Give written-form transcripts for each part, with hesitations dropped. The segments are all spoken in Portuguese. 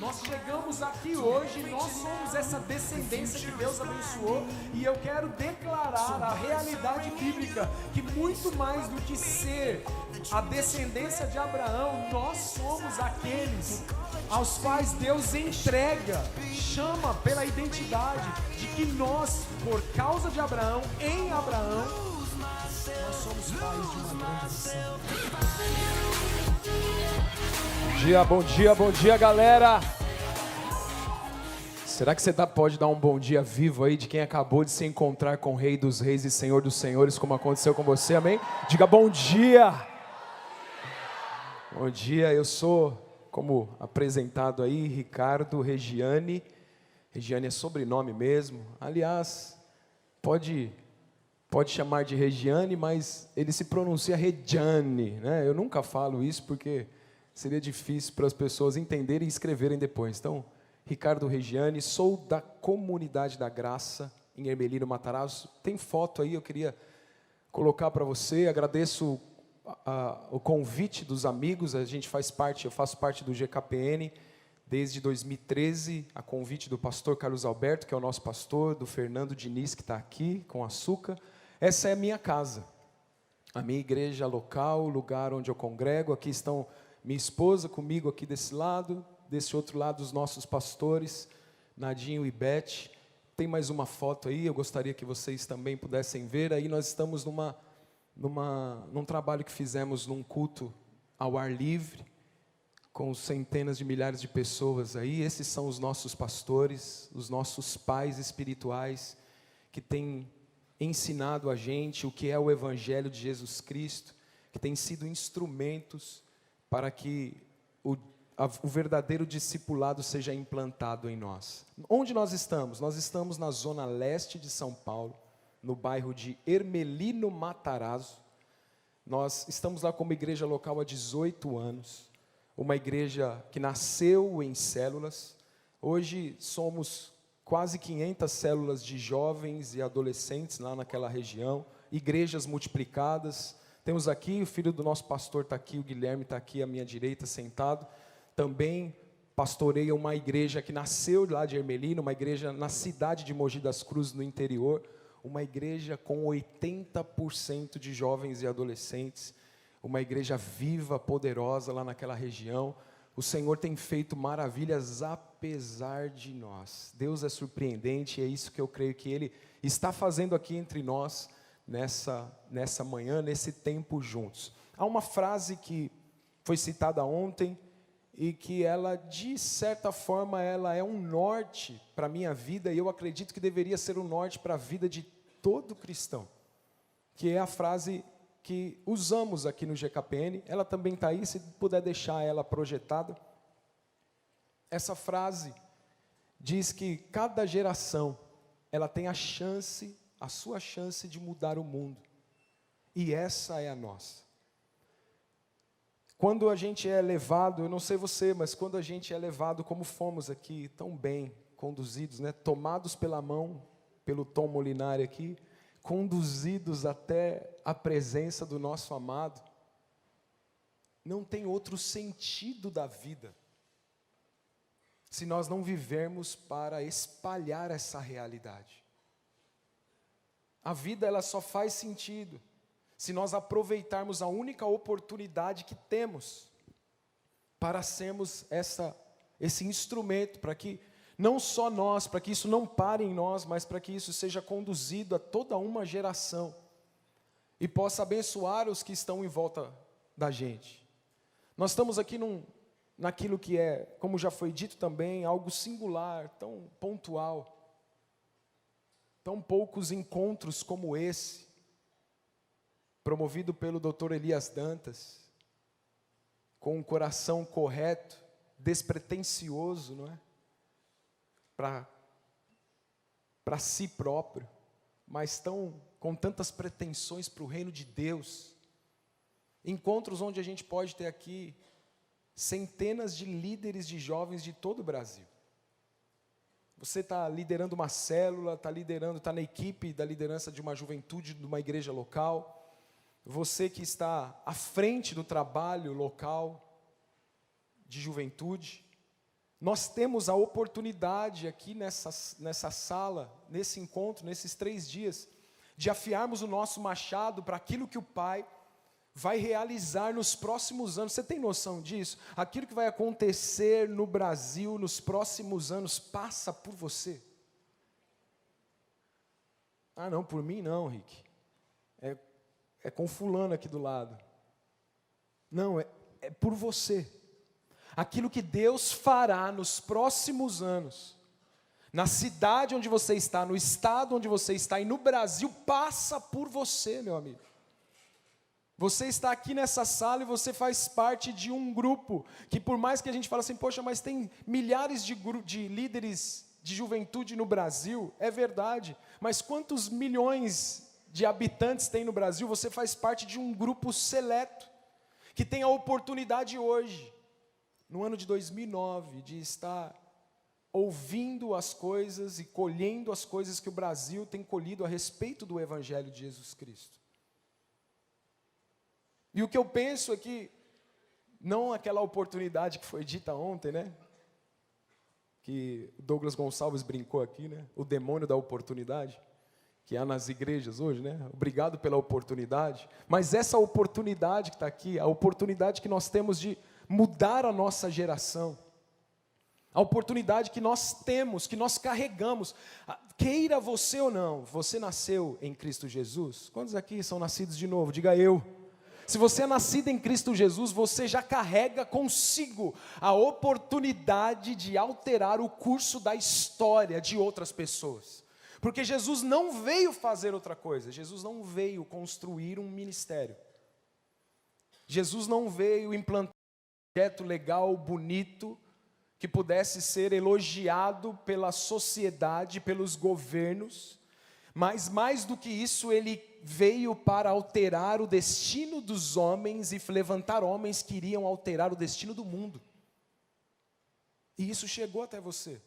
Nós chegamos aqui hoje, nós somos essa descendência que Deus abençoou, e eu quero declarar a realidade bíblica, que muito mais do que ser a descendência de Abraão, nós somos aqueles aos quais Deus entrega, chama pela identidade, de que nós, por causa de Abraão, em Abraão, nós somos pais de uma grande nação. Bom dia, galera! Será que você pode dar um bom dia vivo aí de quem acabou de se encontrar com o Rei dos Reis e Senhor dos Senhores, como aconteceu com você, amém? Diga bom dia! Bom dia, eu sou, como apresentado aí, Ricardo Regiane. Regiane é sobrenome mesmo. Aliás, pode chamar de Regiane, mas ele se pronuncia Regiane, né? Eu nunca falo isso porque seria difícil para as pessoas entenderem e escreverem depois. Então, Ricardo Regiane, sou da Comunidade da Graça, em Ermelino, Matarazzo. Tem foto aí, eu queria colocar para você. Agradeço o convite dos amigos. Eu faço parte do GKPN desde 2013, a convite do pastor Carlos Alberto, que é o nosso pastor, do Fernando Diniz, que está aqui com açúcar. Essa é a minha casa, a minha igreja local, o lugar onde eu congrego. Aqui estão minha esposa comigo aqui desse lado, desse outro lado os nossos pastores, Nadinho e Beth. Tem mais uma foto aí, eu gostaria que vocês também pudessem ver. Aí nós estamos num trabalho que fizemos num culto ao ar livre, com centenas de milhares de pessoas aí. Esses são os nossos pastores, os nossos pais espirituais, que têm ensinado a gente o que é o Evangelho de Jesus Cristo, que têm sido instrumentos para que o verdadeiro discipulado seja implantado em nós. Onde nós estamos? Nós estamos na zona leste de São Paulo, no bairro de Ermelino Matarazzo. Nós estamos lá como igreja local há 18 anos, uma igreja que nasceu em células. Hoje somos quase 500 células de jovens e adolescentes lá naquela região, igrejas multiplicadas. Temos aqui, o filho do nosso pastor está aqui, o Guilherme está aqui à minha direita, sentado. Também pastoreia uma igreja que nasceu lá de Ermelino, uma igreja na cidade de Mogi das Cruzes, no interior. Uma igreja com 80% de jovens e adolescentes. Uma igreja viva, poderosa lá naquela região. O Senhor tem feito maravilhas apesar de nós. Deus é surpreendente e é isso que eu creio que Ele está fazendo aqui entre nós, nessa manhã, nesse tempo juntos. Há uma frase que foi citada ontem e que ela, de certa forma, ela é um norte para a minha vida, e eu acredito que deveria ser um norte para a vida de todo cristão, que é a frase que usamos aqui no GKPN. Ela também está aí, se puder deixar ela projetada. Essa frase diz que cada geração, ela tem a sua chance de mudar o mundo, e essa é a nossa. Quando a gente é levado, eu não sei você, mas quando a gente é levado, como fomos aqui, tão bem conduzidos, né? Tomados pela mão, pelo Tom Molinari aqui, conduzidos até a presença do nosso amado, não tem outro sentido da vida, se nós não vivermos para espalhar essa realidade. A vida, ela só faz sentido se nós aproveitarmos a única oportunidade que temos para sermos esse instrumento, para que não só nós, para que isso não pare em nós, mas para que isso seja conduzido a toda uma geração e possa abençoar os que estão em volta da gente. Nós estamos aqui naquilo que é, como já foi dito também, algo singular, tão pontual. Tão poucos encontros como esse, promovido pelo Dr. Elias Dantas, com um coração correto, despretensioso, não é? Para si próprio, mas com tantas pretensões para o reino de Deus. Encontros onde a gente pode ter aqui centenas de líderes de jovens de todo o Brasil. Você está liderando uma célula, está na equipe da liderança de uma juventude, de uma igreja local. Você que está à frente do trabalho local de juventude. nós temos a oportunidade aqui nessa sala, nesse encontro, nesses 3 dias, de afiarmos o nosso machado para aquilo que o Pai vai realizar nos próximos anos. Você tem noção disso? Aquilo que vai acontecer no Brasil nos próximos anos passa por você. Ah, não, por mim não, Rick. É com fulano aqui do lado. Não, é por você. Aquilo que Deus fará nos próximos anos, na cidade onde você está, no estado onde você está e no Brasil, passa por você, meu amigo. Você está aqui nessa sala e você faz parte de um grupo, que por mais que a gente fale assim, poxa, mas tem milhares de líderes de juventude no Brasil, é verdade, mas quantos milhões de habitantes tem no Brasil? Você faz parte de um grupo seleto, que tem a oportunidade hoje, no ano de 2009, de estar ouvindo as coisas e colhendo as coisas que o Brasil tem colhido a respeito do Evangelho de Jesus Cristo. E o que eu penso é que, não aquela oportunidade que foi dita ontem, né? Que o Douglas Gonçalves brincou aqui, né? O demônio da oportunidade, que há nas igrejas hoje, né? Obrigado pela oportunidade. Mas essa oportunidade que está aqui, a oportunidade que nós temos de mudar a nossa geração, a oportunidade que nós temos, que nós carregamos, queira você ou não, você nasceu em Cristo Jesus? Quantos aqui são nascidos de novo? Diga eu. Se você é nascido em Cristo Jesus, você já carrega consigo a oportunidade de alterar o curso da história de outras pessoas. Porque Jesus não veio fazer outra coisa, Jesus não veio construir um ministério. Jesus não veio implantar um projeto legal, bonito, que pudesse ser elogiado pela sociedade, pelos governos, mas mais do que isso, ele veio para alterar o destino dos homens e levantar homens que iriam alterar o destino do mundo. E isso chegou até você.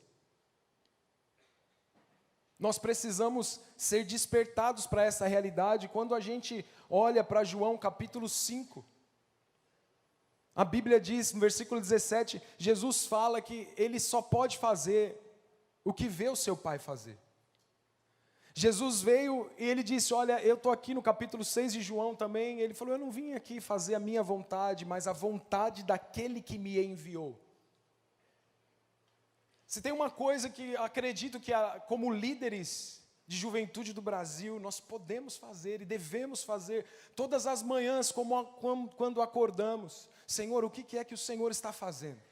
Nós precisamos ser despertados para essa realidade quando a gente olha para João capítulo 5. A Bíblia diz, no versículo 17, Jesus fala que ele só pode fazer o que vê o seu Pai fazer. Jesus veio e ele disse, olha, eu estou aqui no capítulo 6 de João também, ele falou, eu não vim aqui fazer a minha vontade, mas a vontade daquele que me enviou. Se tem uma coisa que acredito que como líderes de juventude do Brasil, nós podemos fazer e devemos fazer todas as manhãs, quando acordamos, Senhor, o que é que o Senhor está fazendo?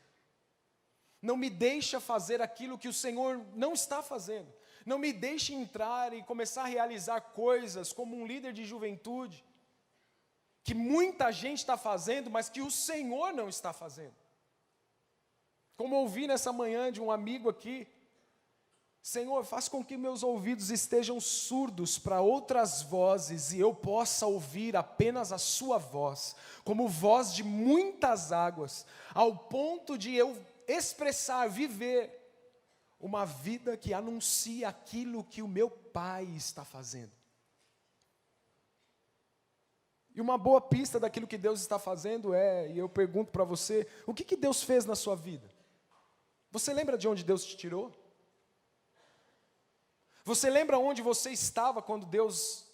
Não me deixa fazer aquilo que o Senhor não está fazendo. Não me deixe entrar e começar a realizar coisas como um líder de juventude, que muita gente está fazendo, mas que o Senhor não está fazendo. Como ouvi nessa manhã de um amigo aqui, Senhor, faz com que meus ouvidos estejam surdos para outras vozes e eu possa ouvir apenas a sua voz, como voz de muitas águas, ao ponto de eu expressar, viver uma vida que anuncia aquilo que o meu Pai está fazendo. E uma boa pista daquilo que Deus está fazendo e eu pergunto para você, o que Deus fez na sua vida? Você lembra de onde Deus te tirou? Você lembra onde você estava quando Deus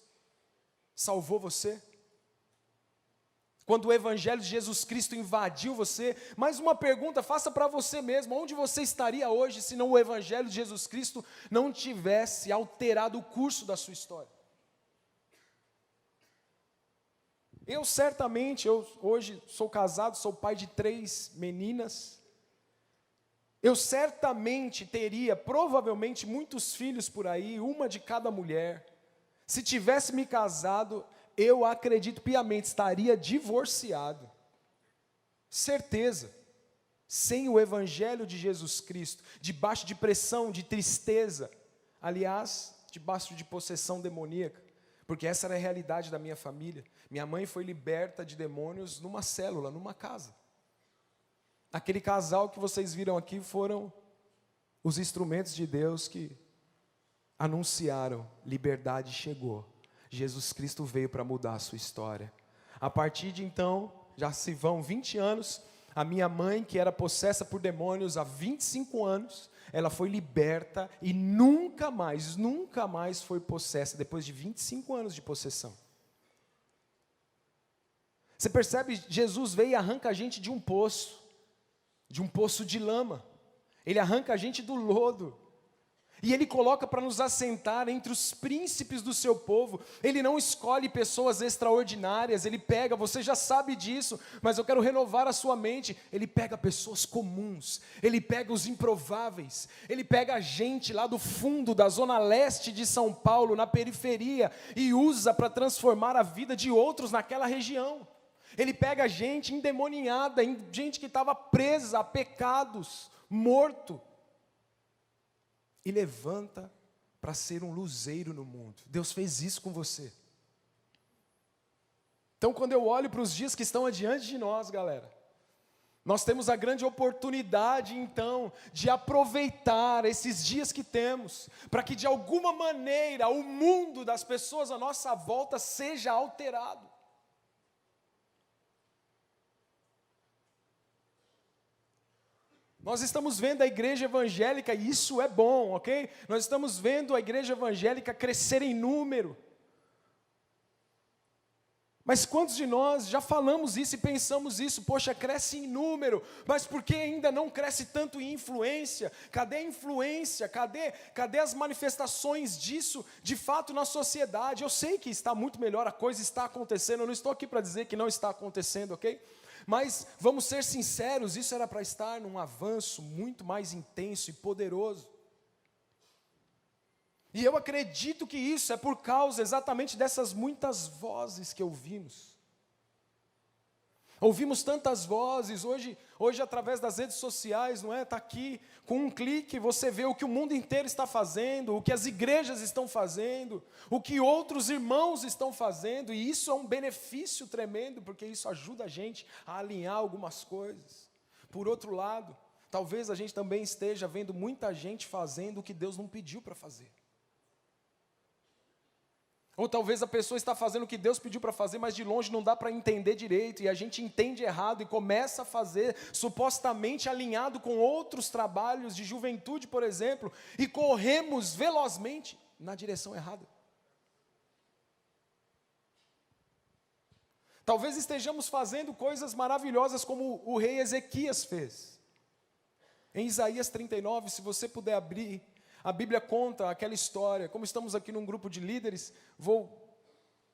salvou você? Quando o Evangelho de Jesus Cristo invadiu você? Mais uma pergunta, faça para você mesmo, onde você estaria hoje se não o Evangelho de Jesus Cristo não tivesse alterado o curso da sua história? Eu certamente, hoje sou casado, sou pai de 3 meninas, eu certamente teria, provavelmente, muitos filhos por aí, uma de cada mulher. Se tivesse me casado, eu acredito piamente, estaria divorciado. Certeza. Sem o Evangelho de Jesus Cristo, debaixo de pressão, de tristeza, aliás, debaixo de possessão demoníaca, porque essa era a realidade da minha família. Minha mãe foi liberta de demônios numa célula, numa casa. Aquele casal que vocês viram aqui foram os instrumentos de Deus que anunciaram, liberdade chegou. Jesus Cristo veio para mudar a sua história. A partir de então, já se vão 20 anos, A minha mãe, que era possessa por demônios há 25 anos, ela foi liberta e nunca mais foi possessa, depois de 25 anos de possessão. Você percebe, Jesus veio e arranca a gente de um poço de lama. Ele arranca a gente do lodo. E Ele coloca para nos assentar entre os príncipes do seu povo. Ele não escolhe pessoas extraordinárias, Ele pega, você já sabe disso, mas eu quero renovar a sua mente. Ele pega pessoas comuns, Ele pega os improváveis, Ele pega a gente lá do fundo, da zona leste de São Paulo, na periferia, e usa para transformar a vida de outros naquela região. Ele pega gente endemoniada, gente que estava presa a pecados, morto, e levanta para ser um luzeiro no mundo. Deus fez isso com você. Então, quando eu olho para os dias que estão adiante de nós, galera, nós temos a grande oportunidade, então, de aproveitar esses dias que temos, para que de alguma maneira o mundo das pessoas à nossa volta seja alterado. Nós estamos vendo a igreja evangélica, e isso é bom, ok? Nós estamos vendo a igreja evangélica crescer em número. Mas quantos de nós já falamos isso e pensamos isso? Poxa, cresce em número, mas por que ainda não cresce tanto em influência? Cadê a influência? Cadê as manifestações disso, de fato, na sociedade? Eu sei que está muito melhor, a coisa está acontecendo, eu não estou aqui para dizer que não está acontecendo, ok? Mas, vamos ser sinceros, isso era para estar num avanço muito mais intenso e poderoso. E eu acredito que isso é por causa exatamente dessas muitas vozes que ouvimos. Ouvimos tantas vozes, hoje através das redes sociais, não é? Está aqui, com um clique você vê o que o mundo inteiro está fazendo, o que as igrejas estão fazendo, o que outros irmãos estão fazendo, e isso é um benefício tremendo, porque isso ajuda a gente a alinhar algumas coisas. Por outro lado, talvez a gente também esteja vendo muita gente fazendo o que Deus não pediu para fazer. Ou talvez a pessoa está fazendo o que Deus pediu para fazer, mas de longe não dá para entender direito, e a gente entende errado e começa a fazer supostamente alinhado com outros trabalhos de juventude, por exemplo, e corremos velozmente na direção errada. Talvez estejamos fazendo coisas maravilhosas como o rei Ezequias fez. Em Isaías 39, se você puder abrir, a Bíblia conta aquela história. Como estamos aqui num grupo de líderes, vou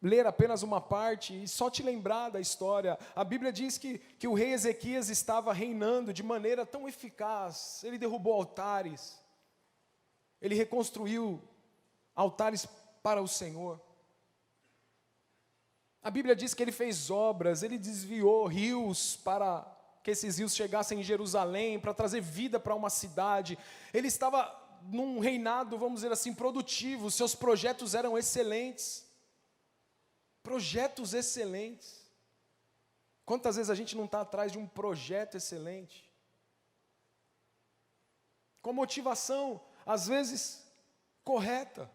ler apenas uma parte e só te lembrar da história. A Bíblia diz que o rei Ezequias estava reinando de maneira tão eficaz. Ele derrubou altares, ele reconstruiu altares para o Senhor. A Bíblia diz que ele fez obras, ele desviou rios para que esses rios chegassem em Jerusalém, para trazer vida para uma cidade. Ele estava num reinado, vamos dizer assim, produtivo, seus projetos eram excelentes. Projetos excelentes. Quantas vezes a gente não está atrás de um projeto excelente? Com motivação, às vezes, correta.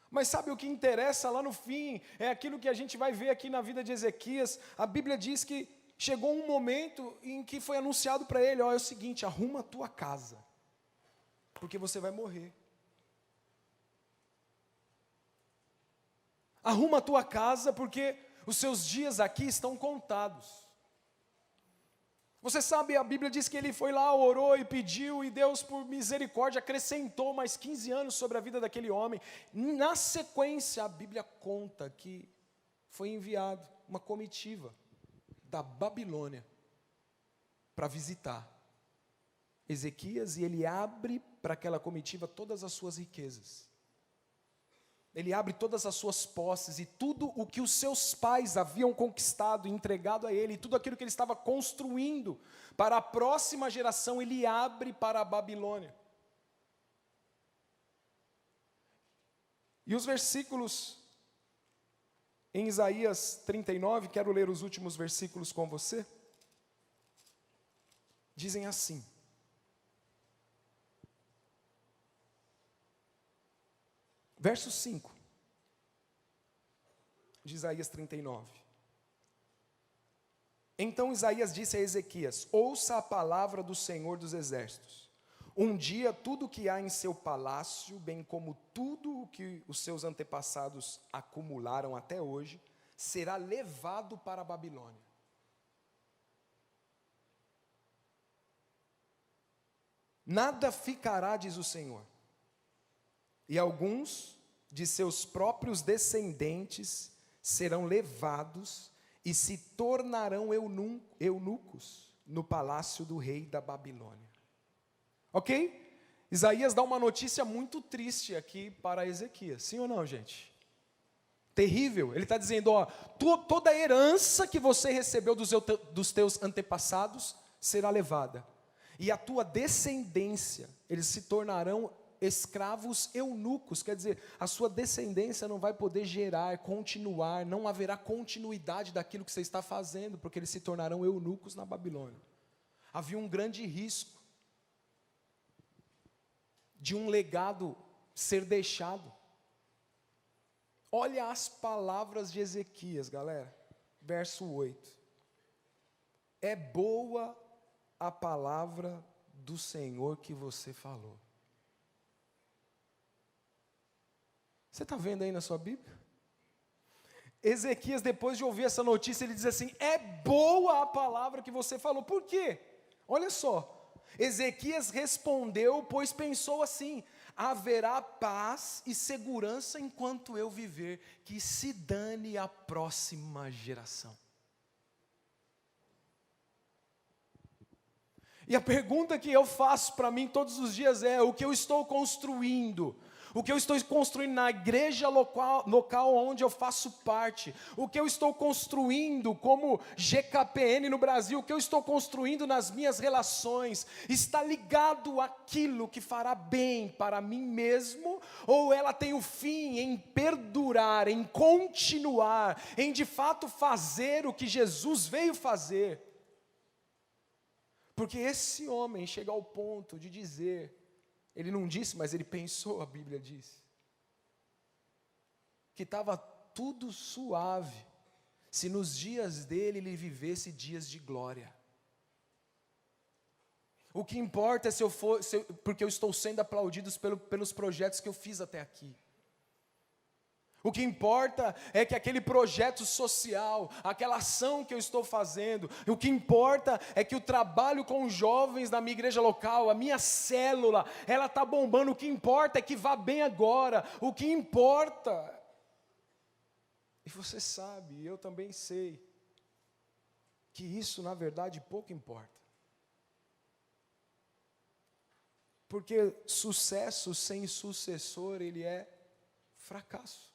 Mas sabe o que interessa lá no fim? É aquilo que a gente vai ver aqui na vida de Ezequias. A Bíblia diz que chegou um momento em que foi anunciado para ele, é o seguinte, arruma a tua casa, porque você vai morrer. Arruma a tua casa, porque os seus dias aqui estão contados. Você sabe, a Bíblia diz que ele foi lá, orou e pediu, e Deus, por misericórdia, acrescentou mais 15 anos sobre a vida daquele homem. Na sequência, a Bíblia conta que foi enviado uma comitiva da Babilônia para visitar Ezequias, e ele abre para aquela comitiva todas as suas riquezas. Ele abre todas as suas posses e tudo o que os seus pais haviam conquistado e entregado a ele, tudo aquilo que ele estava construindo para a próxima geração, ele abre para a Babilônia. E os versículos em Isaías 39, quero ler os últimos versículos com você, dizem assim: verso 5 de Isaías 39. Então Isaías disse a Ezequias: ouça a palavra do Senhor dos Exércitos. Um dia tudo que há em seu palácio, bem como tudo o que os seus antepassados acumularam até hoje, será levado para a Babilônia. Nada ficará, diz o Senhor. E alguns de seus próprios descendentes serão levados e se tornarão eunucos no palácio do rei da Babilônia. Ok? Isaías dá uma notícia muito triste aqui para Ezequias. Sim ou não, gente? Terrível. Ele está dizendo, ó, toda a herança que você recebeu dos teus antepassados será levada. E a tua descendência, eles se tornarão escravos eunucos, quer dizer, a sua descendência não vai poder gerar, continuar, não haverá continuidade daquilo que você está fazendo, porque eles se tornarão eunucos na Babilônia. Havia um grande risco de um legado ser deixado. Olha as palavras de Ezequias, galera, verso 8. É boa a palavra do Senhor que você falou. Você está vendo aí na sua Bíblia? Ezequias, depois de ouvir essa notícia, ele diz assim: é boa a palavra que você falou. Por quê? Olha só. Ezequias respondeu, pois pensou assim: haverá paz e segurança enquanto eu viver, que se dane a próxima geração. E a pergunta que eu faço para mim todos os dias é: o que eu estou construindo? O que eu estou construindo na igreja local onde eu faço parte, o que eu estou construindo como GKPN no Brasil, o que eu estou construindo nas minhas relações, está ligado àquilo que fará bem para mim mesmo, ou ela tem o fim em perdurar, em continuar, em de fato fazer o que Jesus veio fazer? Porque esse homem chega ao ponto de dizer, ele não disse, mas ele pensou, a Bíblia diz, que estava tudo suave, se nos dias dele ele vivesse dias de glória. O que importa é porque eu estou sendo aplaudido pelos projetos que eu fiz até aqui. O que importa é que aquele projeto social, aquela ação que eu estou fazendo, o que importa é que o trabalho com os jovens da minha igreja local, a minha célula, ela está bombando. O que importa é que vá bem agora. O que importa, e você sabe, eu também sei, que isso na verdade pouco importa. Porque sucesso sem sucessor, ele é fracasso.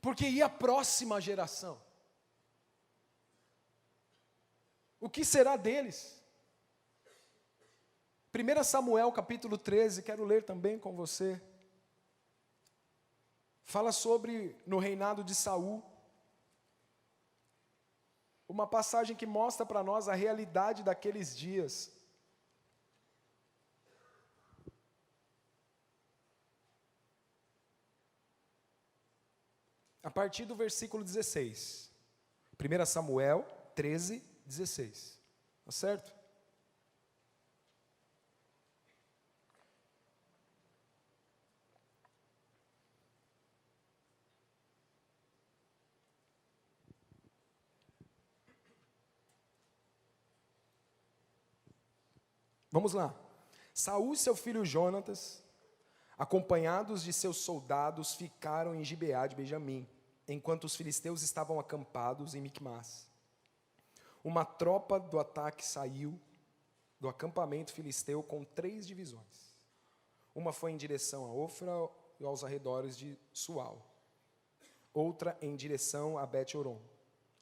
Porque e a próxima geração? O que será deles? 1 Samuel capítulo 13, quero ler também com você. Fala sobre no reinado de Saul. Uma passagem que mostra para nós a realidade daqueles dias. A partir do versículo 16. 1 Samuel 13, 16. Tá certo? Vamos lá. Saul e seu filho Jonatas, acompanhados de seus soldados, ficaram em Gibeá de Benjamim, enquanto os filisteus estavam acampados em Micmas. Uma tropa do ataque saiu do acampamento filisteu com 3 divisões. Uma foi em direção a Ofra e aos arredores de Sual. Outra em direção a Bet-Horon.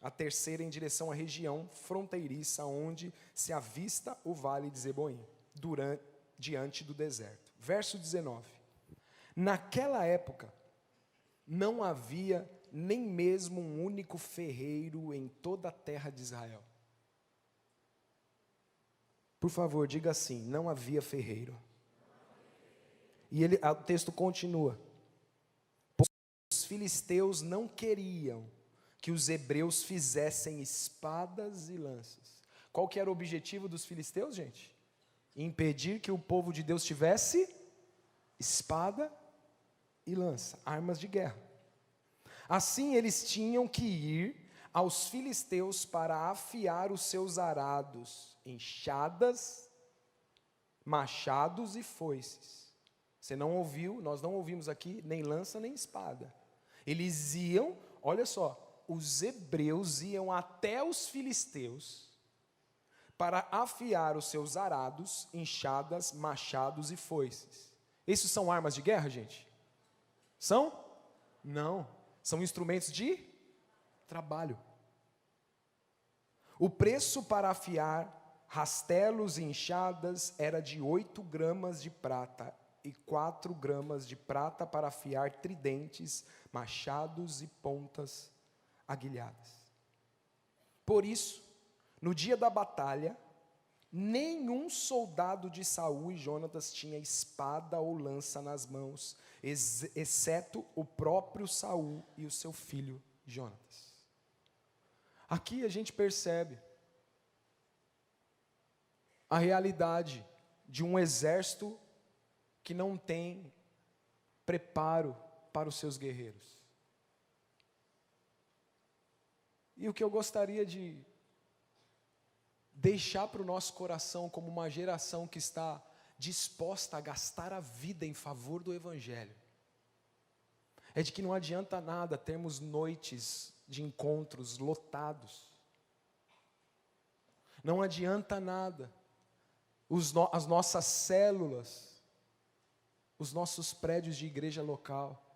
A terceira em direção à região fronteiriça, onde se avista o vale de Zeboim, diante do deserto. Verso 19. Naquela época, não havia nem mesmo um único ferreiro em toda a terra de Israel. Por favor, diga assim: não havia ferreiro. E o texto continua. Os filisteus não queriam que os hebreus fizessem espadas e lanças. Qual que era o objetivo dos filisteus, gente? Impedir que o povo de Deus tivesse espada e lança, armas de guerra. Assim eles tinham que ir aos filisteus para afiar os seus arados, enxadas, machados e foices. Você não ouviu, nós não ouvimos aqui nem lança nem espada. Eles iam, olha só, os hebreus iam até os filisteus para afiar os seus arados, enxadas, machados e foices. Esses são armas de guerra, gente? São? Não, são instrumentos de trabalho. O preço para afiar rastelos e enxadas era de 8 gramas de prata e 4 gramas de prata para afiar tridentes, machados e pontas aguilhadas. Por isso, no dia da batalha, nenhum soldado de Saul e Jonatas tinha espada ou lança nas mãos, exceto o próprio Saul e o seu filho Jonatas. Aqui a gente percebe a realidade de um exército que não tem preparo para os seus guerreiros. E o que eu gostaria de deixar para o nosso coração como uma geração que está disposta a gastar a vida em favor do Evangelho, é de que não adianta nada termos noites de encontros lotados, não adianta nada as nossas células, os nossos prédios de igreja local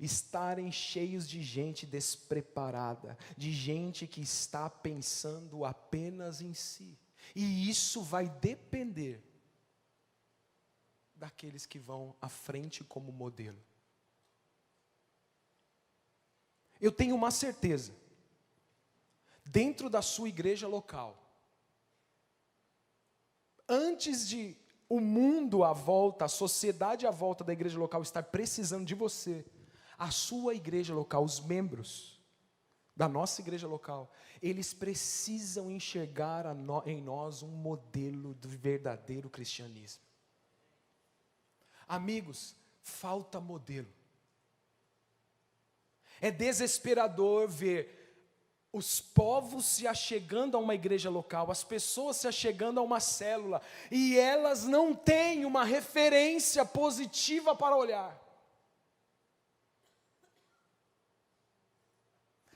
estarem cheios de gente despreparada, de gente que está pensando apenas em si. E isso vai depender daqueles que vão à frente como modelo. Eu tenho uma certeza, dentro da sua igreja local, antes de o mundo à volta, a sociedade à volta da igreja local estar precisando de você, a sua igreja local, os membros da nossa igreja local, eles precisam enxergar em nós um modelo do verdadeiro cristianismo. Amigos, falta modelo. É desesperador ver os povos se achegando a uma igreja local, as pessoas se achegando a uma célula, e elas não têm uma referência positiva para olhar.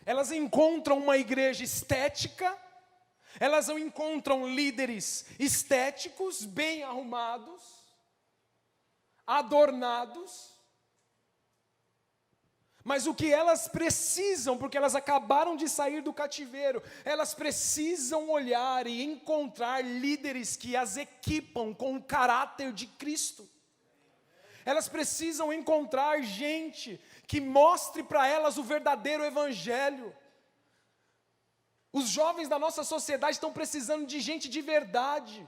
Elas encontram uma igreja estética, elas encontram líderes estéticos, bem arrumados, adornados, mas o que elas precisam, porque elas acabaram de sair do cativeiro, elas precisam olhar e encontrar líderes que as equipam com o caráter de Cristo. Elas precisam encontrar gente que mostre para elas o verdadeiro evangelho. Os jovens da nossa sociedade estão precisando de gente de verdade.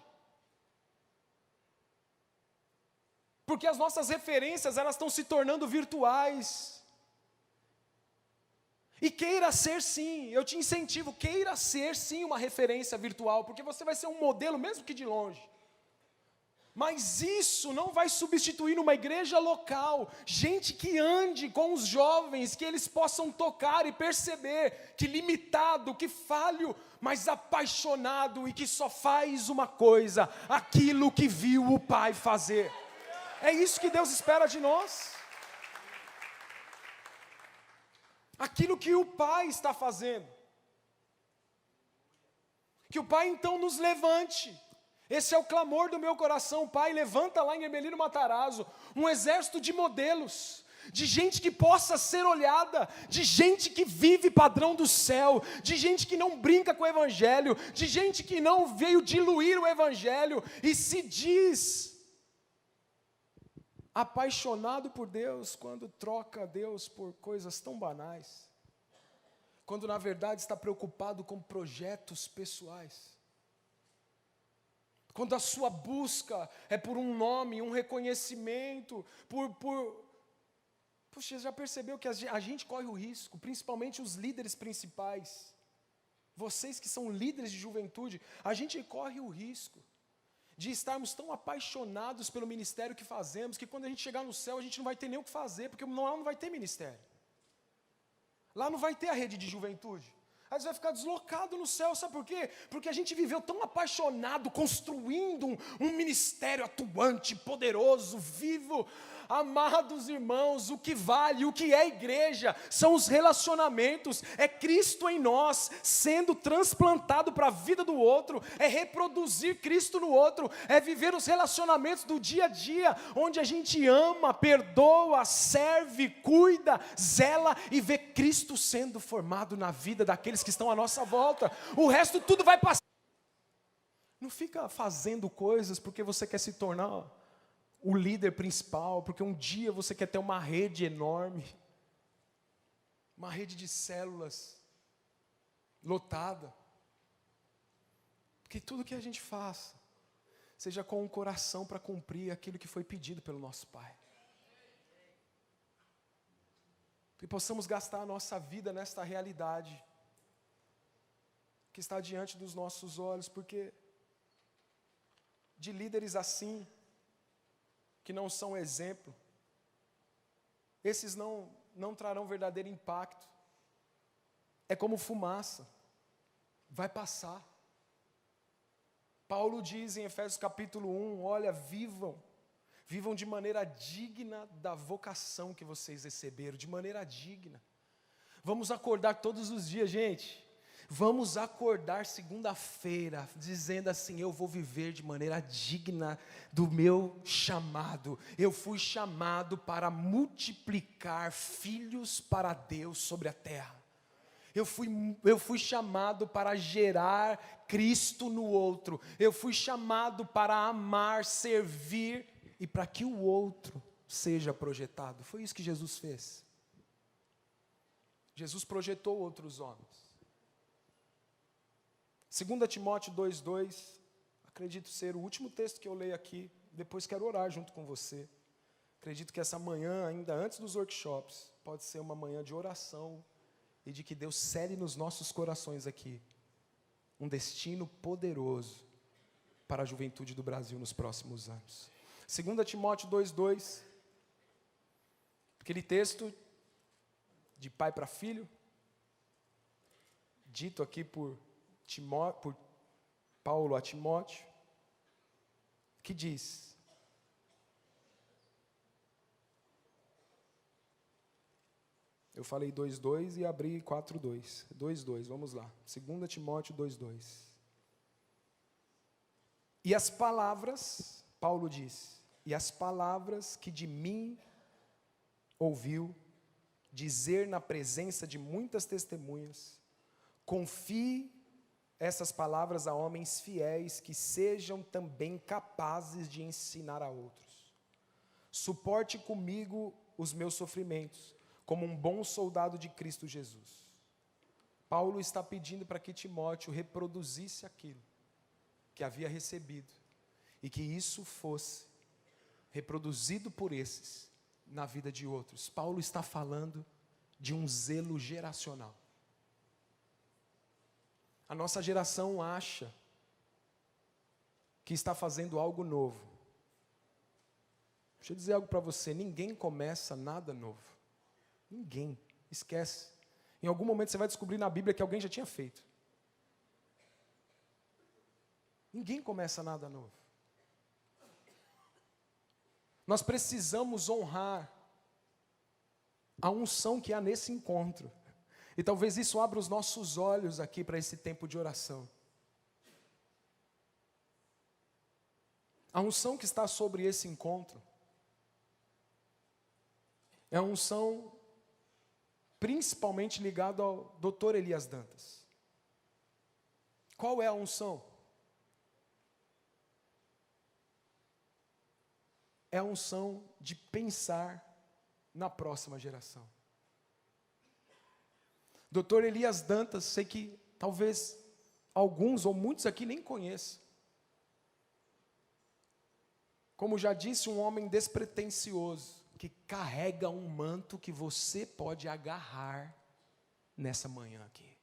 Porque as nossas referências, elas estão se tornando virtuais. E queira ser sim, eu te incentivo, queira ser sim uma referência virtual, porque você vai ser um modelo mesmo que de longe. Mas isso não vai substituir numa igreja local, gente que ande com os jovens, que eles possam tocar e perceber que limitado, que falho, mas apaixonado e que só faz uma coisa, aquilo que viu o Pai fazer. É isso que Deus espera de nós. Aquilo que o Pai está fazendo. Que o Pai então nos levante. Esse é o clamor do meu coração. Pai, levanta lá em Hermelino Matarazzo um exército de modelos, de gente que possa ser olhada, de gente que vive padrão do céu, de gente que não brinca com o Evangelho, de gente que não veio diluir o Evangelho e se diz apaixonado por Deus quando troca Deus por coisas tão banais, quando na verdade está preocupado com projetos pessoais. Quando a sua busca é por um nome, um reconhecimento, por Puxa, já percebeu que a gente corre o risco, principalmente os líderes principais, vocês que são líderes de juventude, a gente corre o risco de estarmos tão apaixonados pelo ministério que fazemos, que quando a gente chegar no céu, a gente não vai ter nem o que fazer, porque lá não vai ter ministério. Lá não vai ter a rede de juventude. Aí você vai ficar deslocado no céu, sabe por quê? Porque a gente viveu tão apaixonado, construindo um ministério atuante, poderoso, vivo. Amados irmãos, o que vale, o que é igreja, são os relacionamentos, é Cristo em nós, sendo transplantado para a vida do outro, é reproduzir Cristo no outro, é viver os relacionamentos do dia a dia, onde a gente ama, perdoa, serve, cuida, zela e vê Cristo sendo formado na vida daqueles que estão à nossa volta. O resto tudo vai passar. Não fica fazendo coisas porque você quer se tornar o líder principal, porque um dia você quer ter uma rede enorme, uma rede de células lotada. Que tudo que a gente faça seja com o coração para cumprir aquilo que foi pedido pelo nosso Pai. Que possamos gastar a nossa vida nesta realidade que está diante dos nossos olhos, porque de líderes assim, que não são exemplo, esses não trarão verdadeiro impacto. É como fumaça, vai passar. Paulo diz em Efésios capítulo 1, olha, vivam de maneira digna da vocação que vocês receberam, de maneira digna. Vamos acordar todos os dias, gente. Vamos acordar segunda-feira, dizendo assim, eu vou viver de maneira digna do meu chamado. Eu fui chamado para multiplicar filhos para Deus sobre a terra. Eu fui chamado para gerar Cristo no outro. Eu fui chamado para amar, servir e para que o outro seja projetado. Foi isso que Jesus fez. Jesus projetou outros homens. 2 Timóteo 2,2, acredito ser o último texto que eu leio aqui, depois quero orar junto com você. Acredito que essa manhã, ainda antes dos workshops, pode ser uma manhã de oração e de que Deus cele nos nossos corações aqui um destino poderoso para a juventude do Brasil nos próximos anos. 2 Timóteo 2,2, aquele texto de pai para filho, dito aqui por Paulo a Timóteo, que diz: eu falei 2,2 e abri 4,2. 2,2, vamos lá. 2 Timóteo 2,2. E as palavras, Paulo diz, e as palavras que de mim ouviu dizer na presença de muitas testemunhas, confie essas palavras a homens fiéis que sejam também capazes de ensinar a outros. Suporte comigo os meus sofrimentos, como um bom soldado de Cristo Jesus. Paulo está pedindo para que Timóteo reproduzisse aquilo que havia recebido e que isso fosse reproduzido por esses na vida de outros. Paulo está falando de um zelo geracional. A nossa geração acha que está fazendo algo novo. Deixa eu dizer algo para você, ninguém começa nada novo. Ninguém, esquece. Em algum momento você vai descobrir na Bíblia que alguém já tinha feito. Ninguém começa nada novo. Nós precisamos honrar a unção que há nesse encontro. E talvez isso abra os nossos olhos aqui para esse tempo de oração. A unção que está sobre esse encontro é a unção principalmente ligada ao Dr. Elias Dantas. Qual é a unção? É a unção de pensar na próxima geração. Dr. Elias Dantas, sei que talvez alguns ou muitos aqui nem conheçam. Como já disse, um homem despretensioso, que carrega um manto que você pode agarrar nessa manhã aqui.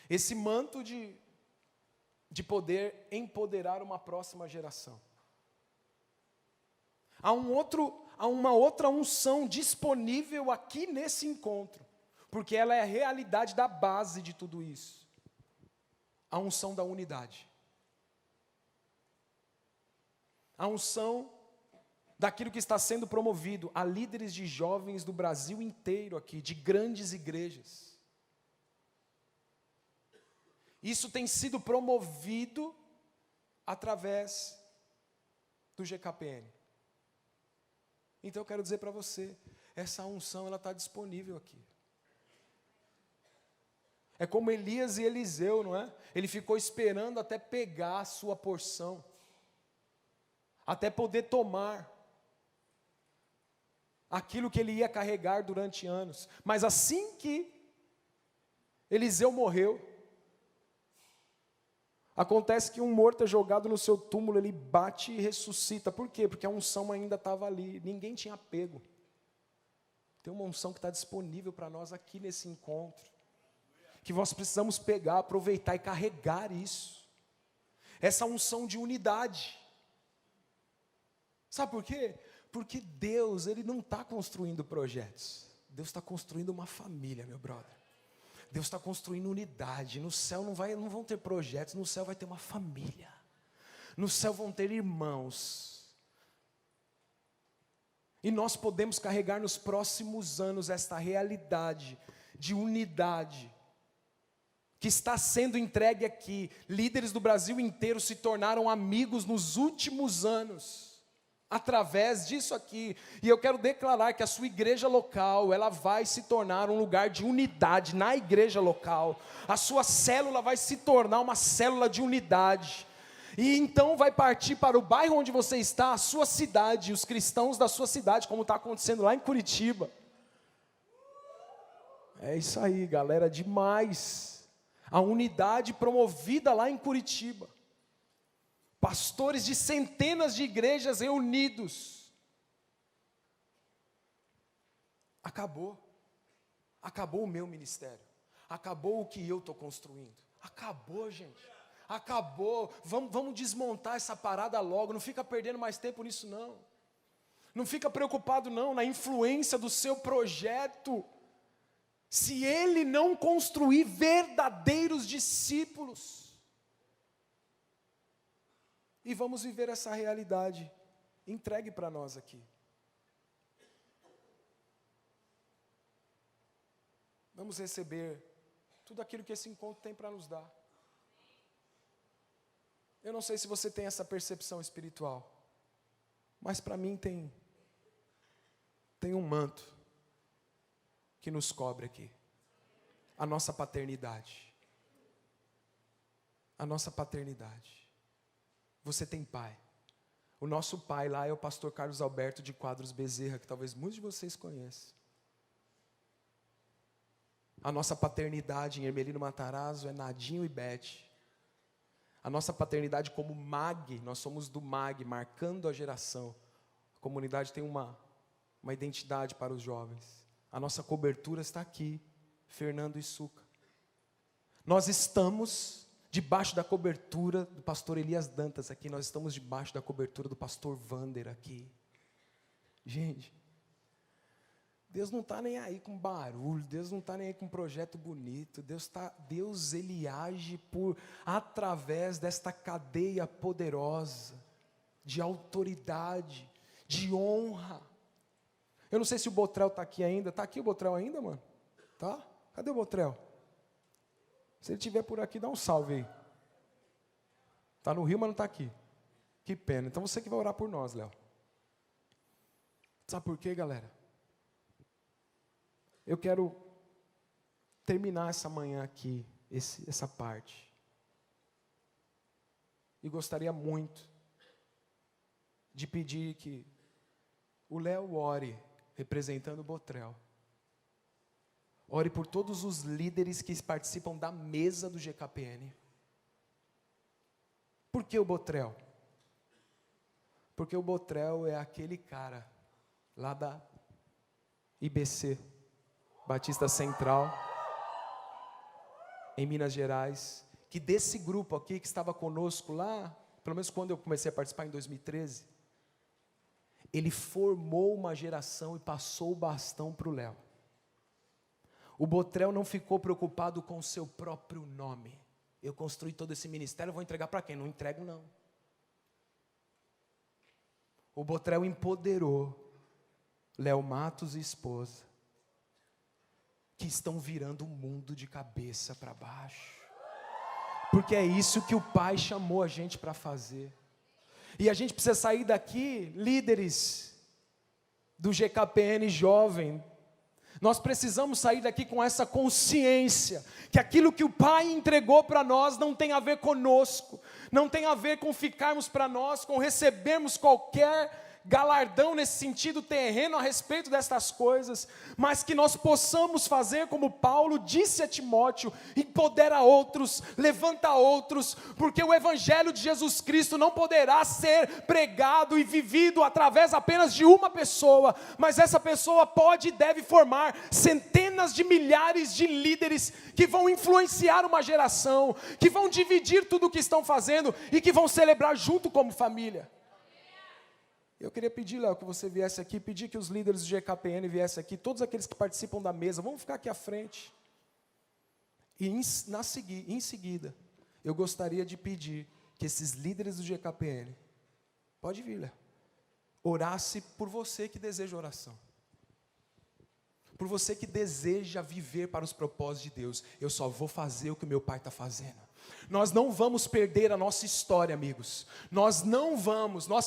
Esse manto de poder empoderar uma próxima geração. Há uma outra unção disponível aqui nesse encontro, porque ela é a realidade da base de tudo isso. A unção da unidade. A unção daquilo que está sendo promovido a líderes de jovens do Brasil inteiro aqui, de grandes igrejas. Isso tem sido promovido através do GKPN. Então eu quero dizer para você, essa unção ela está disponível aqui. É como Elias e Eliseu, não é? Ele ficou esperando até pegar a sua porção, até poder tomar aquilo que ele ia carregar durante anos. Mas assim que Eliseu morreu, acontece que um morto é jogado no seu túmulo, ele bate e ressuscita. Por quê? Porque a unção ainda estava ali, ninguém tinha pego. Tem uma unção que está disponível para nós aqui nesse encontro, que nós precisamos pegar, aproveitar e carregar isso. Essa unção de unidade. Sabe por quê? Porque Deus, Ele não está construindo projetos. Deus está construindo uma família, meu brother. Deus está construindo unidade. No céu não vão ter projetos, no céu vai ter uma família. No céu vão ter irmãos. E nós podemos carregar nos próximos anos esta realidade de unidade que está sendo entregue aqui. Líderes do Brasil inteiro se tornaram amigos nos últimos anos, através disso aqui. E eu quero declarar que a sua igreja local, ela vai se tornar um lugar de unidade na igreja local. A sua célula vai se tornar uma célula de unidade. E então vai partir para o bairro onde você está, a sua cidade, os cristãos da sua cidade, como está acontecendo lá em Curitiba. É isso aí, galera, demais. A unidade promovida lá em Curitiba. Pastores de centenas de igrejas reunidos. Acabou. Acabou o meu ministério. Acabou o que eu estou construindo. Acabou, gente. Acabou. Vamos desmontar essa parada logo. Não fica perdendo mais tempo nisso, não. Não fica preocupado, não, na influência do seu projeto. Se ele não construir verdadeiros discípulos. E vamos viver essa realidade entregue para nós aqui. Vamos receber tudo aquilo que esse encontro tem para nos dar. Eu não sei se você tem essa percepção espiritual, mas para mim tem um manto que nos cobre aqui. A nossa paternidade. A nossa paternidade. Você tem pai. O nosso pai lá é o pastor Carlos Alberto de Quadros Bezerra, que talvez muitos de vocês conheçam. A nossa paternidade em Hermelino Matarazzo é Nadinho e Beth. A nossa paternidade como MAG, nós somos do MAG, marcando a geração. A comunidade tem uma identidade para os jovens. A nossa cobertura está aqui, Fernando e Suca. Nós estamos debaixo da cobertura do pastor Elias Dantas aqui, nós estamos debaixo da cobertura do pastor Vander aqui. Gente, Deus não está nem aí com barulho, Deus não está nem aí com projeto bonito, Deus ele age através desta cadeia poderosa, de autoridade, de honra. Eu não sei se o Botrel está aqui ainda, está aqui o Botrel ainda, mano? Tá? Cadê o Botrel? Se ele estiver por aqui, dá um salve aí. Está no Rio, mas não está aqui. Que pena. Então você que vai orar por nós, Léo. Sabe por quê, galera? Eu quero terminar essa manhã aqui, essa parte. E gostaria muito de pedir que o Léo ore, representando o Botrel. Ore por todos os líderes que participam da mesa do GKPN. Por que o Botrel? Porque o Botrel é aquele cara lá da IBC, Batista Central, em Minas Gerais, que desse grupo aqui que estava conosco lá, pelo menos quando eu comecei a participar em 2013, ele formou uma geração e passou o bastão para o Léo. O Botrel não ficou preocupado com o seu próprio nome. Eu construí todo esse ministério, vou entregar para quem? Não entrego não. O Botrel empoderou Léo Matos e esposa, que estão virando o mundo de cabeça para baixo. Porque é isso que o Pai chamou a gente para fazer. E a gente precisa sair daqui, líderes do GKPN jovem. Nós precisamos sair daqui com essa consciência, que aquilo que o Pai entregou para nós não tem a ver conosco, não tem a ver com ficarmos para nós, com recebermos qualquer galardão nesse sentido terreno a respeito destas coisas, mas que nós possamos fazer como Paulo disse a Timóteo: empodera outros, levanta outros, porque o Evangelho de Jesus Cristo não poderá ser pregado e vivido através apenas de uma pessoa, mas essa pessoa pode e deve formar centenas de milhares de líderes que vão influenciar uma geração, que vão dividir tudo o que estão fazendo e que vão celebrar junto como família. Eu queria pedir, Léo, que você viesse aqui, pedir que os líderes do GKPN viessem aqui, todos aqueles que participam da mesa, vamos ficar aqui à frente. E em seguida, eu gostaria de pedir que esses líderes do GKPN, pode vir, Léo, orasse por você que deseja oração. Por você que deseja viver para os propósitos de Deus. Eu só vou fazer o que o meu Pai está fazendo. Nós não vamos perder a nossa história, amigos. Nós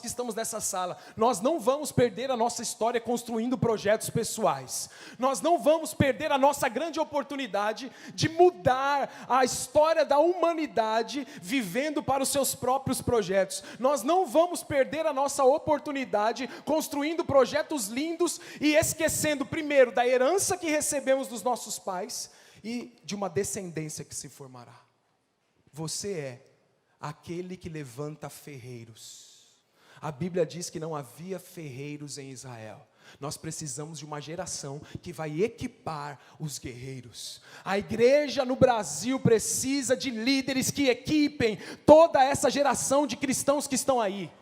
que estamos nessa sala, nós não vamos perder a nossa história construindo projetos pessoais. Nós não vamos perder a nossa grande oportunidade de mudar a história da humanidade vivendo para os seus próprios projetos. Nós não vamos perder a nossa oportunidade construindo projetos lindos e esquecendo primeiro da herança que recebemos dos nossos pais e de uma descendência que se formará. Você é aquele que levanta ferreiros. A Bíblia diz que não havia ferreiros em Israel. Nós precisamos de uma geração que vai equipar os guerreiros. A igreja no Brasil precisa de líderes que equipem toda essa geração de cristãos que estão aí.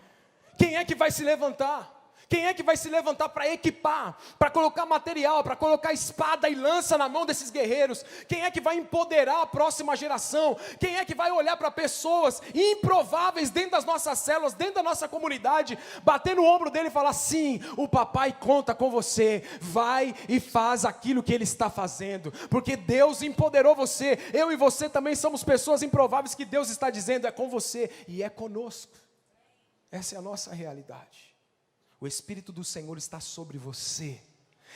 Quem é que vai se levantar? Quem é que vai se levantar para equipar, para colocar material, para colocar espada e lança na mão desses guerreiros? Quem é que vai empoderar a próxima geração? Quem é que vai olhar para pessoas improváveis dentro das nossas células, dentro da nossa comunidade, bater no ombro dele e falar: sim, o papai conta com você, vai e faz aquilo que ele está fazendo, porque Deus empoderou você. Eu e você também somos pessoas improváveis que Deus está dizendo: é com você e é conosco. Essa é a nossa realidade. O Espírito do Senhor está sobre você.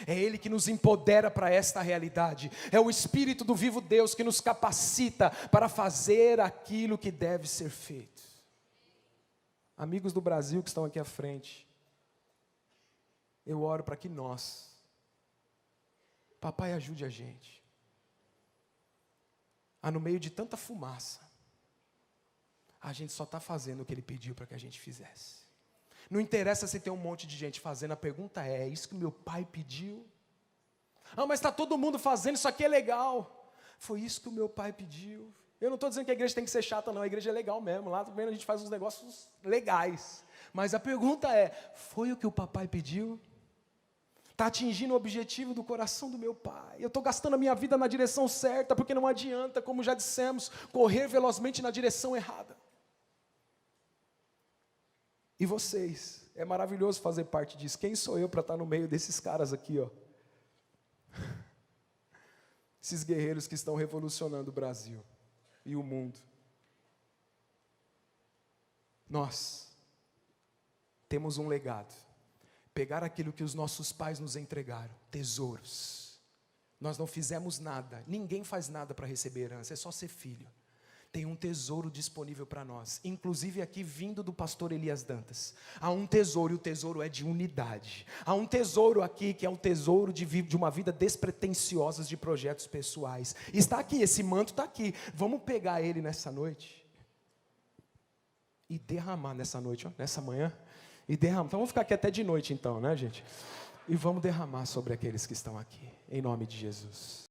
É Ele que nos empodera para esta realidade. É o Espírito do vivo Deus que nos capacita para fazer aquilo que deve ser feito. Amigos do Brasil que estão aqui à frente, eu oro para que nós, papai, ajude a gente a, no meio de tanta fumaça, a gente só está fazendo o que Ele pediu para que a gente fizesse. Não interessa se tem um monte de gente fazendo, a pergunta é isso que meu pai pediu? Ah, mas está todo mundo fazendo, isso aqui é legal. Foi isso que o meu pai pediu. Eu não estou dizendo que a igreja tem que ser chata não, a igreja é legal mesmo, lá também a gente faz uns negócios legais. Mas a pergunta é, foi o que o papai pediu? Está atingindo o objetivo do coração do meu pai? Eu estou gastando a minha vida na direção certa, porque não adianta, como já dissemos, correr velozmente na direção errada. E vocês, é maravilhoso fazer parte disso. Quem sou eu para estar no meio desses caras aqui, ó? Esses guerreiros que estão revolucionando o Brasil e o mundo. Nós temos um legado. Pegar aquilo que os nossos pais nos entregaram, tesouros. Nós não fizemos nada, ninguém faz nada para receber herança, é só ser filho. Tem um tesouro disponível para nós, inclusive aqui vindo do pastor Elias Dantas. Há um tesouro, e o tesouro é de unidade. Há um tesouro aqui que é um tesouro de uma vida despretensiosa de projetos pessoais. Está aqui, esse manto está aqui. Vamos pegar ele nessa noite e derramar nessa noite, ó, nessa manhã, e derramar. Então vamos ficar aqui até de noite então, né, gente? e vamos derramar sobre aqueles que estão aqui, em nome de Jesus.